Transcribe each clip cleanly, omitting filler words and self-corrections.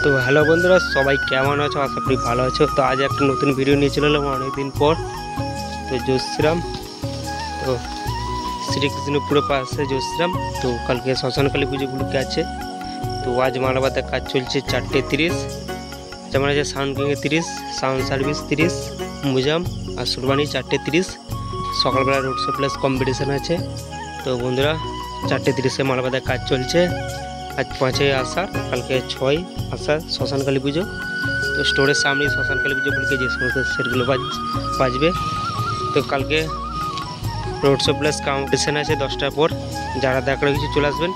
তো হ্যালো বন্ধুরা, সবাই কেমন আছো? আশা করি ভালো আছো। তো আজ একটা নতুন ভিডিও নিয়ে চলে এলাম অনেকদিন পর। তো জয়শ্রীরাম, তো শ্রীকৃষ্ণপুরের পাশে জয়শ্রীরাম। তো কালকে শ্মশানকালী পুজোগুলোকে আছে। তো আজ মালাবাদের কাজ চলছে 4:30, যেমন আছে সাউন্ড কিংয়ে 30, সাউন্ড সার্ভিস 30, মুজাম আর সুরবানি 4:30। সকালবেলা রোড শো প্লাস কম্পিটিশান আছে। তো বন্ধুরা 4:30-এ মালাবাদের কাজ চলছে। আজ 5ই আষাঢ়, কালকে 6ই আষাঢ় শ্মশানকালী পুজো। তো স্টোরের সামনেই শ্মশানকালী পুজো বলতে যে সমস্ত সেটগুলো বাজবে। তো কালকে রোড শো প্লাস কম্পিটিশান আছে 10টার পর। যারা দেখার কিছু চলে আসবেন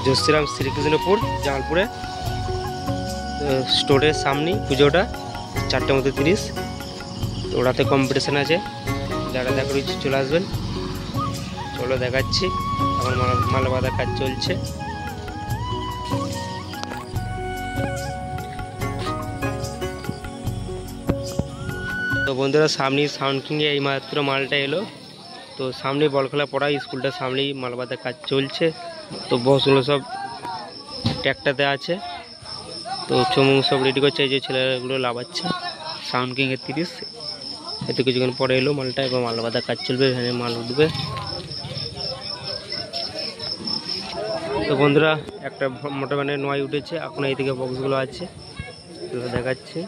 জয়শ্রীরাম শ্রীকৃষ্ণপুর জামালপুরে। স্টোরের সামনেই পুজোটা 4:30। তো ওটাতে কম্পিটিশান আছে, যারা দেখার কিছু চলে আসবেন। চলো দেখাচ্ছি, আমার মালা বাঁধার কাজ চলছে। তো বন্ধুরা সামনেই সাউন্ড কিংয়ে এইমাত্র মালটা এলো। তো সামনেই বলখেলা পড়া স্কুলটার সামনেই মালা বাঁধার কাজ চলছে। তো বসগুলো সব ট্র্যাক্টরতে আছে। তো চমুক সব রেডি করছে, এই যে ছেলেগুলো লাভাচ্ছে। সাউন্ড কিংয়ে 30, এতে কিছুক্ষণ পরে এলো মালটা, এবং মালা বাঁধার কাজ চলবে, এখানে মাল উঠবে। তো বন্ধুরা একটা মোটর ভ্যানের নয় উঠেছে, এখন এই দিকে বক্সগুলো আছে, এগুলো দেখাচ্ছে।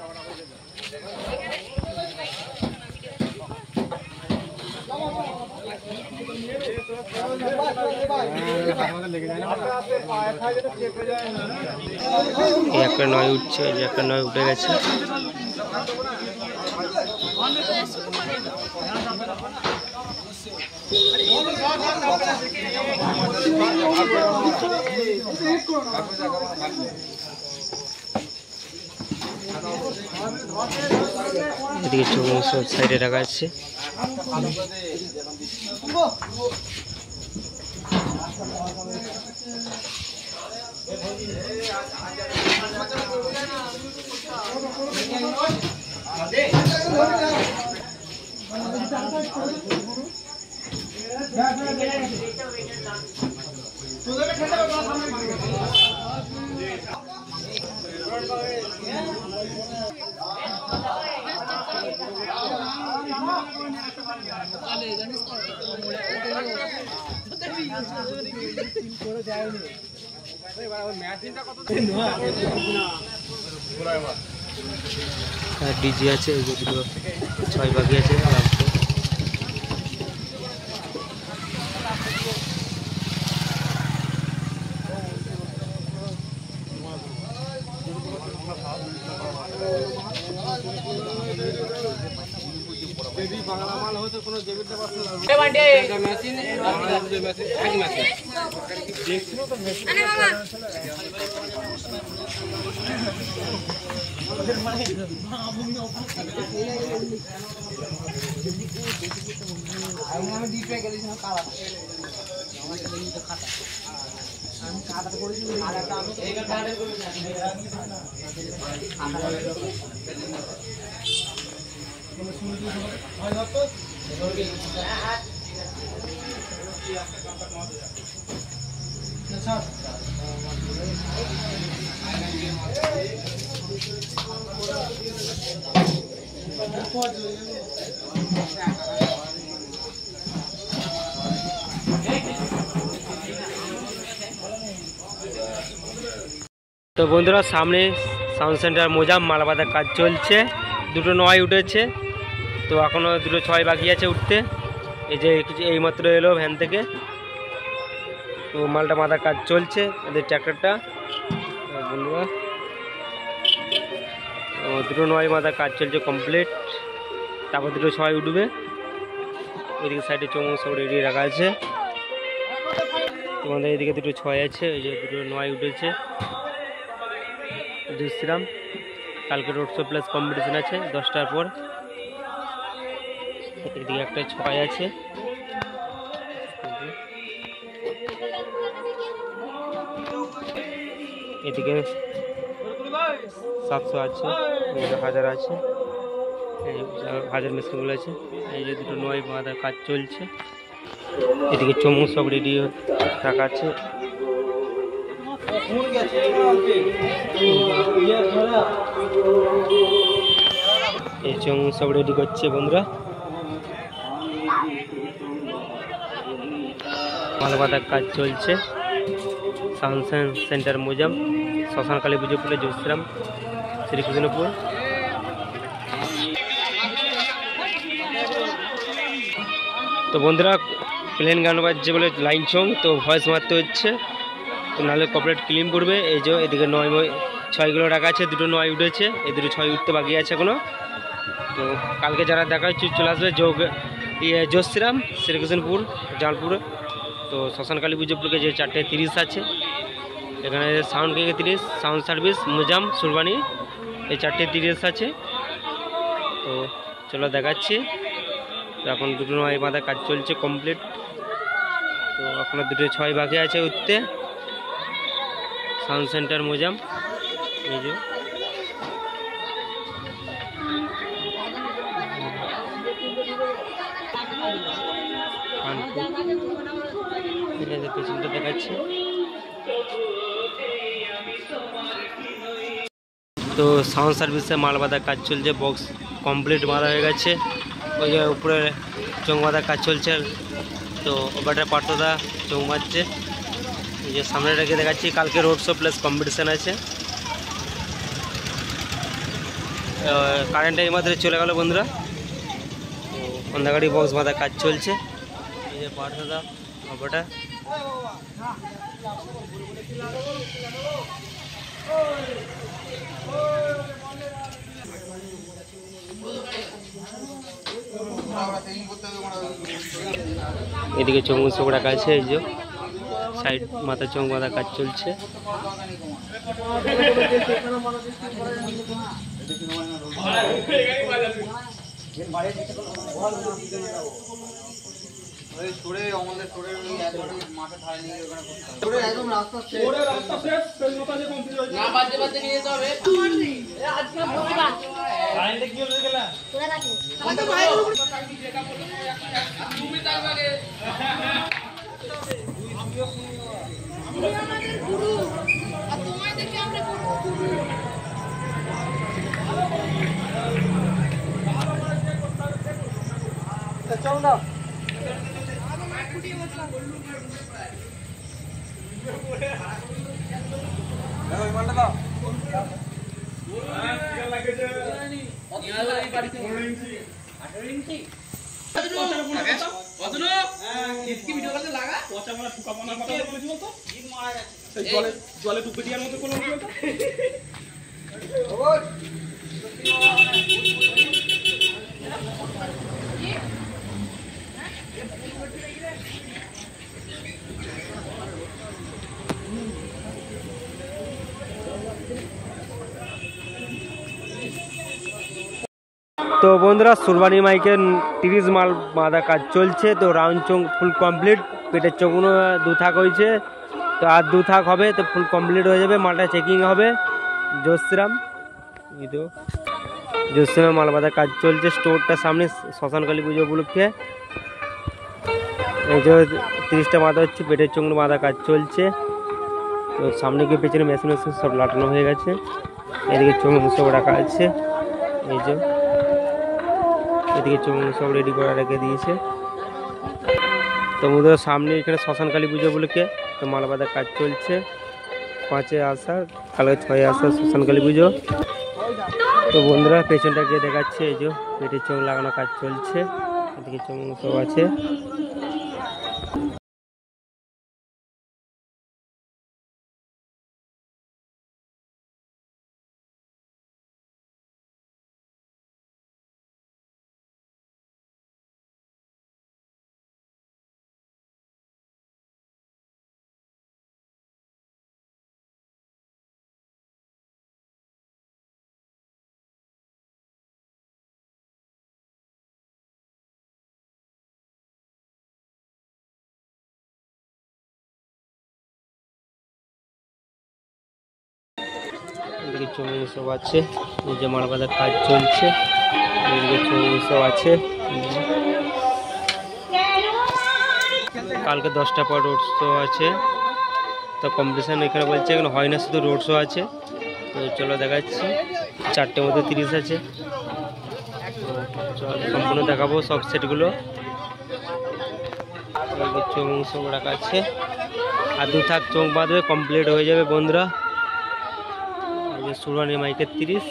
একটা নয় উঠছে, এই যে একটা নয় উঠে গেছে। এদিকে চমক সব সাইডে রাখা আছে। ডিজি আছে, এই যে দুটো 6 বাকি আছে। তো বন্ধুরা সামনে সাউন্ড সেন্টার মোজাম মালা বাঁধার কাজ চলছে। দুটো নয় উঠেছে, তো এখনও দুটো 6 বাকি আছে উঠতে। এই যে এইমাত্র এলো ভ্যান থেকে। তো মালটা বাঁধার কাজ চলছে, এদের ট্র্যাক্টরটা। বন্ধুরা দুটো 9 বাঁধার কাজ চলছে কমপ্লিট, তারপর দুটো 6 উঠবে। ওইদিকে সাইডে চমক সব রেডি রাখা আছে। তোমাদের এদিকে দুটো 6 আছে, এই যে দুটো 9 উঠেছে। জয়শ্রীরাম কালকে রোড শো প্লাস কম্পিটিশান আছে 10টার পর। এদিকে একটা 6 আছে। এদিকে 700 আছে, 1000 আছে, 1000 মেশিনগুলো আছে। এই যে দুটো 9 বাঁধার কাজ চলছে। এদিকে চমক সব রেডি রাখা আছে। এই চং সব রেডি করছে বন্ধুরা। মাল বাঁধার কাজ চলছে। সানসাইন সেন্টার মুজাম, শ্মশান কালী পুজো পুলে জোসগ্রাম, শ্রীকৃষ্ণপুর। তো বন্ধুরা প্লেন গান বাজছে বলে লাইন চং, তো ভয়েস মারতে হচ্ছে, তো নাহলে কপারেট ক্লিন করবে। এই যে এদিকে 6 রাখা আছে, 2টো 9 উঠেছে, এই 2টো 6 উঠতে বাকি আছে এখনো। তো কালকে যারা দেখা হচ্ছে চলে আসবে জোসগ্রাম, শ্রীকৃষ্ণপুর, জালপুরে। তো শ্মশান কালী পুজো পুলকে যে 4:30 আছে, এখানে সাউন্ড কেকে 30, সাউন্ড সার্ভিস মুজাম সুরবানি এই 4:30 আছে। তো চলো দেখাচ্ছি। তো এখন 2টো 9 বাঁধা কাজ চলছে কমপ্লিট। তো এখনো 2টো 6 বাকি আছে উঠতে। সাউন্ড সেন্টার মুজাম, এই যে পেছনটা দেখাচ্ছি। তো সাউন্ড সার্ভিসে মাল বাঁধার কাজ চলছে, বক্স কমপ্লিট বাঁধা হয়ে গেছে। ওই যে উপরে চোখ বাঁধার কাজ চলছে। তো ওবারটা পার্থদা চোখ বাঁধছে। এই যে সামনে রেখে দেখাচ্ছি, কালকে রোড শো প্লাস কম্পিটিশান আছে। কারেন্টটা এই মাত্র চলে গেল বন্ধুরা। তো অন্ধাগাড়ি বক্স বাঁধার কাজ চলছে। এই যে পার্থদা ওবারটা এদিকে চঙ্গু সব রাখা আছে। এই যে সাইড মাথা চোখ বাঁধা কাজ চলছে। জলে ডুবে দেওয়ার মতো কোনো তো বন্ধুরা সুরবানি মাইকের 30 মাল বাঁধা কাজ চলছে। তো রাউন্ড চোখ ফুল কমপ্লিট, পেটের চোখগুলো 2 থাক হয়েছে, তো আর 2 থাক হবে, তো ফুল কমপ্লিট হয়ে যাবে। মালটা চেকিং হবে জোসগ্রাম। এই তো জোসগ্রামে মাল বাঁধা কাজ চলছে। স্টোরটা সামনে শ্মশান কালী পুজো উপলক্ষে। এই যে 30টা বাঁধা হচ্ছে, পেটের চোখগুলো বাঁধা কাজ চলছে। তো সামনে গিয়ে পেছনে মেশিন সব লাটানো হয়ে গেছে। এদিকে চোখ সব রাখা আছে। এই যে এদিকে চোখ সব রেডি করে রেখে দিয়েছে। তো বন্ধুরা সামনে এখানে শ্মশান কালী পুজো উপলক্ষে তো মাল বাঁধার কাজ চলছে। 5-এ আষাঢ়, কালকে 6-এ আষাঢ় শ্মশান কালী পুজো। তো বন্ধুরা পেছনটা গিয়ে দেখাচ্ছে, এই যে পেটের চোখ লাগানো কাজ চলছে। এদিকে চোখ সব আছে। এদিকে চোখ সব আছে। এই যে মাল বাঁধার কাজ চলছে। এদিকে চোখ সব আছে। কালকে 10টা পর রোড শো আছে। তো কম্পিটিশান এখানে বলছে এখানে হয় না, শুধু রোড শো আছে। তো চলো দেখাচ্ছি, 4টে মতো 30 আছে। চলো সম্পূর্ণ দেখাবো সব সেটগুলো। চোখ রাখা আছে, আর 2 থাক চোখ বাঁধবে, কমপ্লিট হয়ে যাবে বন্ধুরা। সুরানি মাইকের 30।